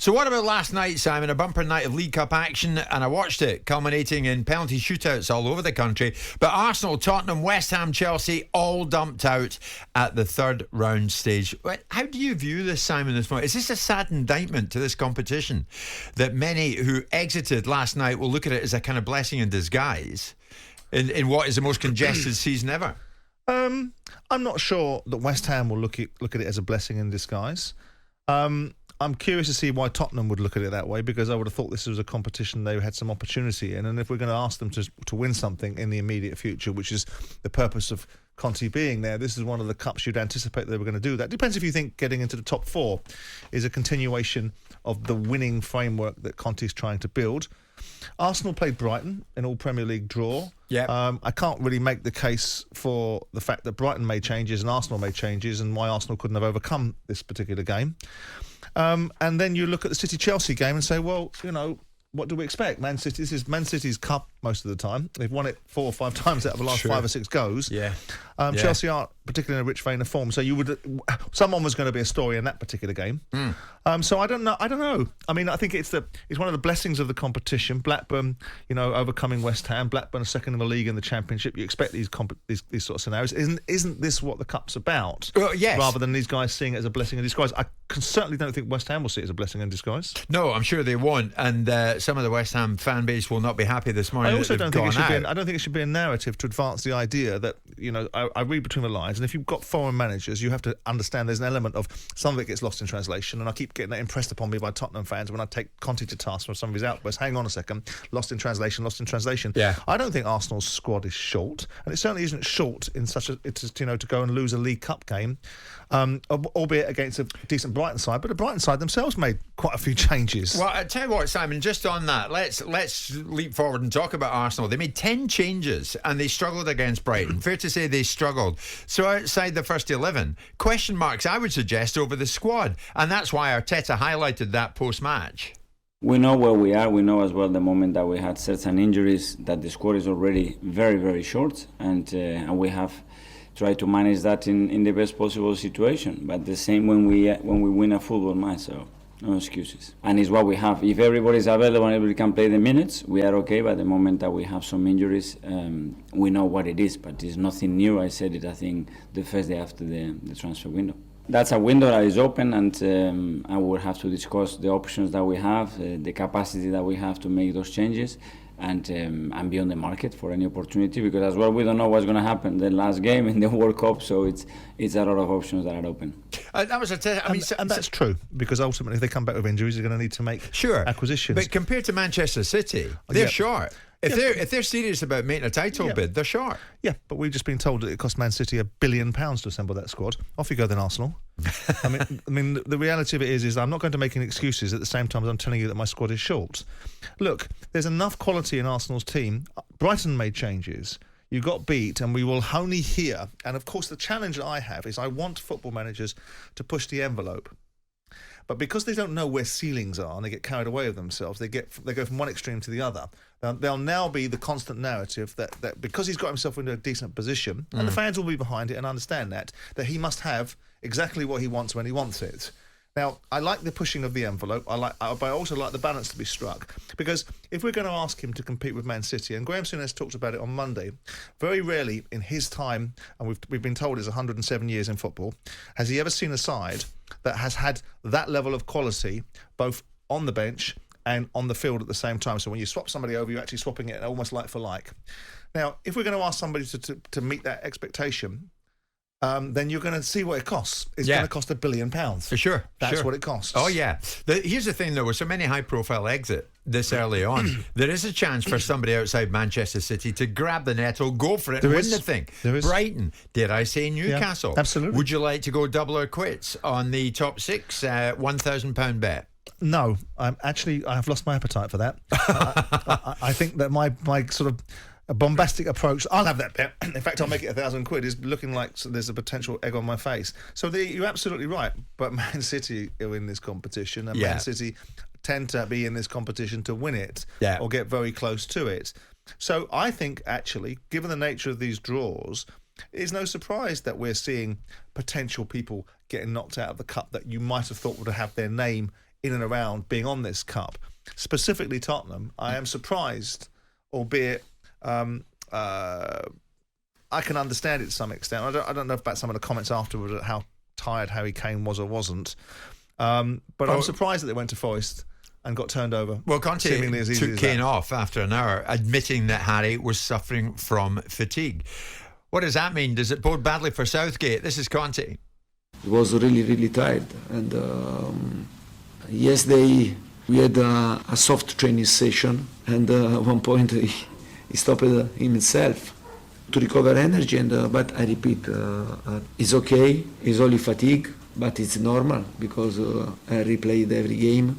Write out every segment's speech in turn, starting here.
So what about last night, Simon? A bumper night of League Cup action, and I watched it, culminating in penalty shootouts all over the country. But Arsenal, Tottenham, West Ham, Chelsea, all dumped out at the third round stage. How do you view this, Simon, this morning? Is this a sad indictment to this competition that many who exited last night will look at it as a kind of blessing in disguise in what is the most congested season ever? I'm not sure that West Ham will look at it as a blessing in disguise. I'm curious to see why Tottenham would look at it that way, because I would have thought this was a competition they had some opportunity in, and if we're going to ask them to win something in the immediate future, which is the purpose of Conte being there, this is one of the cups you'd anticipate they were going to do that. Depends if you think getting into the top four is a continuation of the winning framework that Conte's trying to build. Arsenal played Brighton in all Premier League draw. Yeah. I can't really make the case for the fact that Brighton made changes and Arsenal made changes and why Arsenal couldn't have overcome this particular game. And then you look at the City-Chelsea game and say, well, what do we expect? Man City, this is Man City's cup most of the time. They've won it 4 or 5 times out of the last 5 or 6 goes. Yeah. Chelsea aren't particularly in a rich vein of form. So someone was going to be a story in that particular game. So I don't know. I mean, I think it's one of the blessings of the competition. Blackburn, overcoming West Ham. Blackburn are second in the league in the Championship. You expect these sort of scenarios. Isn't this what the cup's about? Well, yes. Rather than these guys seeing it as a blessing in disguise. I certainly don't think West Ham will see it as a blessing in disguise. No, I'm sure they won't. And some of the West Ham fan base will not be happy this morning. I also don't think it should be a narrative to advance the idea that, I read between the lines, and if you've got foreign managers, you have to understand there's an element of some of it gets lost in translation, and I keep getting that impressed upon me by Tottenham fans when I take Conte to task for some of his outbursts. Hang on a second, lost in translation. Yeah. I don't think Arsenal's squad is short, and it certainly isn't short in to go and lose a League Cup game, albeit against a decent Brighton side, but the Brighton side themselves made quite a few changes. Well, I tell you what, Simon, just on that, let's leap forward and talk about Arsenal. They made 10 changes and they struggled against Brighton. Fair to say they struggled. So outside the first 11, question marks, I would suggest, over the squad. And that's why Arteta highlighted that post-match. We know where we are. We know as well the moment that we had certain injuries, that the squad is already very, very short. And we have tried to manage that in the best possible situation. But the same when we win a football match. So no excuses. And it's what we have. If everybody's available and everybody can play the minutes, we are okay. But the moment that we have some injuries, we know what it is. But it's nothing new. I said it, I think, the first day after the transfer window. That's a window that is open, and I will have to discuss the options that we have, the capacity that we have to make those changes, and be on the market for any opportunity, because as well we don't know what's going to happen the last game in the World Cup, so it's a lot of options that are open. That was and that's true, because ultimately if they come back with injuries, they're going to need to make acquisitions. But compared to Manchester City, they're short. If they're serious about making a title bid, they're short. Yeah, but we've just been told that it cost Man City £1 billion to assemble that squad. Off you go then, Arsenal. I mean, the reality of it is I'm not going to make any excuses at the same time as I'm telling you that my squad is short. Look, there's enough quality in Arsenal's team. Brighton made changes. You got beat, and we will only hear. And of course, the challenge that I have is I want football managers to push the envelope. But because they don't know where ceilings are and they get carried away with themselves, they go from one extreme to the other. There'll now be the constant narrative that because he's got himself into a decent position, and the fans will be behind it and understand that he must have exactly what he wants when he wants it. Now, I like the pushing of the envelope, but I also like the balance to be struck. Because if we're going to ask him to compete with Man City, and Graeme Souness talked about it on Monday, very rarely in his time, and we've been told it's 107 years in football, has he ever seen a side that has had that level of quality, both on the bench and on the field at the same time. So when you swap somebody over, you're actually swapping it almost like for like. Now, if we're going to ask somebody to meet that expectation, then you're going to see what it costs. It's going to cost £1 billion. Sure. That's what it costs. Oh, yeah. Here's the thing, though. With so many high-profile exit this early on, there is a chance for somebody outside Manchester City to grab the nettle, go for it, and win the thing. There is. Brighton, did I say Newcastle? Yeah, absolutely. Would you like to go double or quits on the top 6 £1,000 bet? No. I've lost my appetite for that. I think that my sort of a bombastic approach, I'll have that bet. In fact, I'll make it £1,000, is looking like there's a potential egg on my face. So you're absolutely right. But Man City are in this competition, and Man City tend to be in this competition to win it or get very close to it. So I think, actually, given the nature of these draws, it's no surprise that we're seeing potential people getting knocked out of the cup that you might have thought would have their name in and around being on this cup. Specifically Tottenham, I am surprised, albeit I can understand it to some extent. I don't know about some of the comments afterwards at how tired Harry Kane was or wasn't. But I'm surprised that they went to Forest and got turned over. Well, Conte took Kane off after an hour, admitting that Harry was suffering from fatigue. What does that mean? Does it bode badly for Southgate? This is Conte. He was really, really tired. And yesterday we had a soft training session, and at one point he stopped himself to recover energy. But I repeat, it's okay. It's only fatigue, but it's normal because I replayed every game.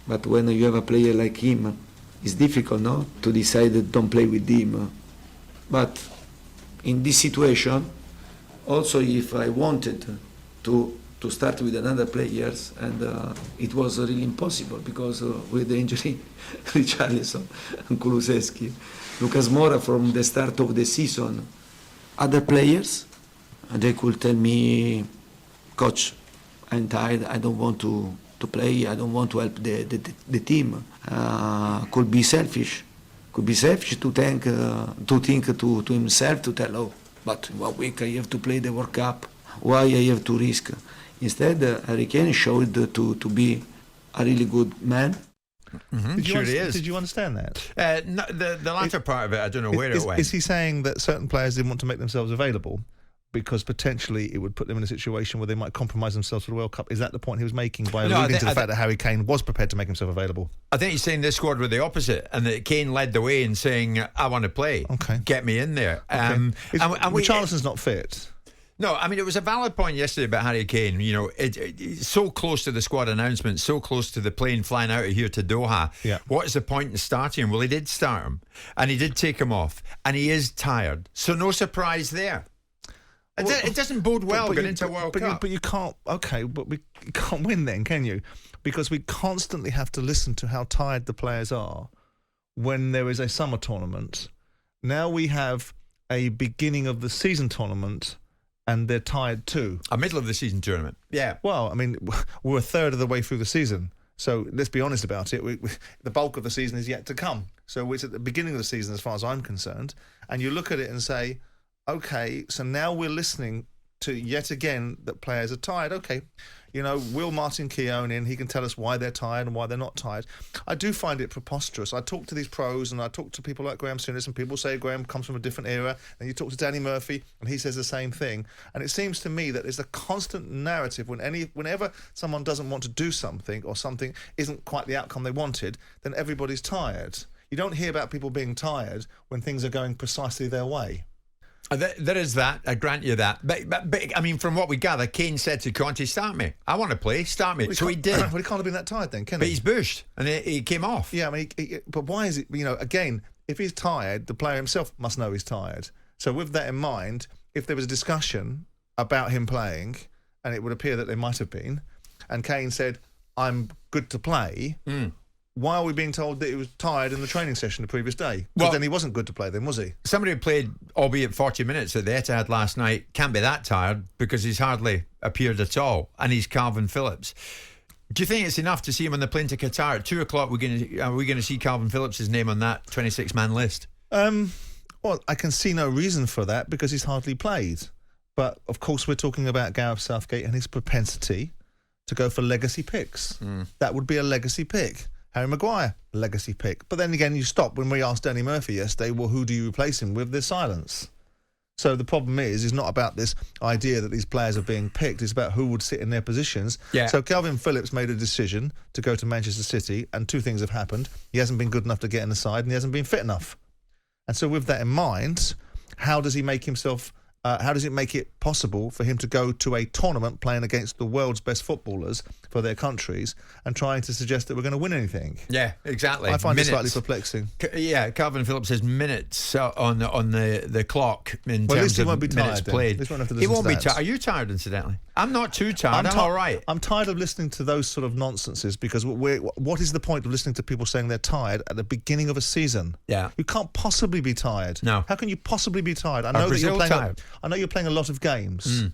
But when you have a player like him, it's difficult, no, to decide that don't play with him. But in this situation, also if I wanted to start with another players, and it was really impossible because with the injury, Richarlison and Kulusevski, Lucas Moura from the start of the season, other players, they could tell me, Coach, I'm tired, I don't want to play, I don't want to help the team. Could be selfish to think to himself, to tell, oh, but in 1 week I have to play the World Cup, why I have to risk? Instead, Harry Kane showed to be a really good man. Mm-hmm. Sure he is. Did you understand that? No, the latter part of it, I don't know where it went. Is he saying that certain players didn't want to make themselves available because potentially it would put them in a situation where they might compromise themselves for the World Cup? Is that the point he was making by alluding to the fact that Harry Kane was prepared to make himself available? I think he's saying this squad were the opposite, and that Kane led the way in saying, I want to play. Okay. Get me in there. Okay. Richarlison's not fit. No, I mean, it was a valid point yesterday about Harry Kane. You know, it's so close to the squad announcement, so close to the plane flying out of here to Doha. Yeah. What is the point in starting him? Well, he did start him, and he did take him off, and he is tired. So no surprise there. It doesn't bode well going into a World Cup. But you can't. Okay, but you can't win then, can you? Because we constantly have to listen to how tired the players are when there is a summer tournament. Now we have a beginning of the season tournament, and they're tired too. A middle of the season tournament. Yeah. Well, I mean, we're a third of the way through the season. So let's be honest about it. The bulk of the season is yet to come. So it's at the beginning of the season as far as I'm concerned. And you look at it and say, okay, so now we're listening to yet again that players are tired. Okay, you know, Will Martin Keown in, he can tell us why they're tired and why they're not tired. I do find it preposterous. I talk to these pros and I talk to people like Graeme Souness, and people say Graeme comes from a different era, and you talk to Danny Murphy and he says the same thing. And it seems to me that there's a constant narrative whenever someone doesn't want to do something or something isn't quite the outcome they wanted, then everybody's tired. You don't hear about people being tired when things are going precisely their way. There is that, I grant you that. But I mean, from what we gather, Kane said to Conte, start me. I want to play, start me. Well, so he did. Well, he can't have been that tired then, can he? But he's bushed, and he came off. Yeah, I mean, but why is it, you know, again, if he's tired, the player himself must know he's tired. So with that in mind, if there was a discussion about him playing, and it would appear that there might have been, and Kane said, I'm good to play, why are we being told that he was tired in the training session the previous day? Well, then he wasn't good to play then, was he? Somebody who played, albeit 40 minutes at the Etihad last night, can't be that tired because he's hardly appeared at all, and he's Calvin Phillips. Do you think it's enough to see him on the plane to Qatar at 2 o'clock? Are we going to see Calvin Phillips' name on that 26-man list? Well, I can see no reason for that because he's hardly played. But, of course, we're talking about Gareth Southgate and his propensity to go for legacy picks. That would be a legacy pick. Harry Maguire, legacy pick. But then again, you stop when we asked Danny Murphy yesterday, well, who do you replace him with? There's silence. So the problem is not about this idea that these players are being picked. It's about who would sit in their positions. Yeah. So Calvin Phillips made a decision to go to Manchester City, and two things have happened. He hasn't been good enough to get in the side, and he hasn't been fit enough. And so with that in mind, how does he make himself... how does it make it possible for him to go to a tournament playing against the world's best footballers for their countries and trying to suggest that we're going to win anything? Yeah, exactly. I find it slightly perplexing. Yeah, Calvin Phillips has minutes on the clock in terms of won't be minutes tired, played. He won't be tired. Are you tired, incidentally? I'm not too tired. I'm all right. I'm tired of listening to those sort of nonsenses because what is the point of listening to people saying they're tired at the beginning of a season? Yeah. You can't possibly be tired. No. How can you possibly be tired? I Are know that Brazil you're playing. tired? I know you're playing a lot of games,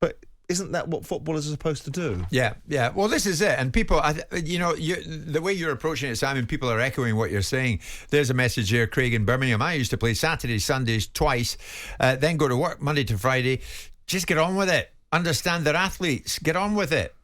but isn't that what footballers are supposed to do? Yeah. Well, this is it. And people, the way you're approaching it, Simon, people are echoing what you're saying. There's a message here, Craig in Birmingham. I used to play Saturdays, Sundays twice, then go to work Monday to Friday. Just get on with it. Understand they're athletes. Get on with it.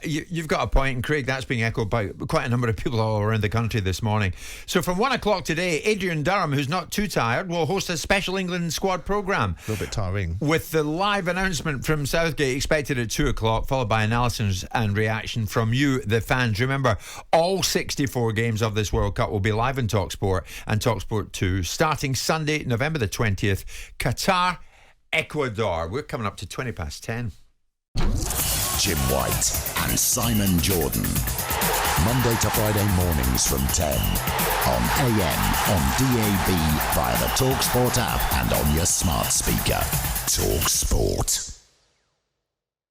You've got a point, and Craig, that's being echoed by quite a number of people all around the country this morning. So from 1 o'clock today, Adrian Durham, who's not too tired, will host a special England squad programme. A little bit tiring. With the live announcement from Southgate expected at 2 o'clock, followed by analysis and reaction from you, the fans. Remember, all 64 games of this World Cup will be live on talkSPORT and talkSPORT 2, starting Sunday, November the 20th, Qatar, Ecuador. We're coming up to 20 past 10. Jim White and Simon Jordan. Monday to Friday mornings from 10 on AM, on DAB, via the talkSPORT app and on your smart speaker. talkSPORT.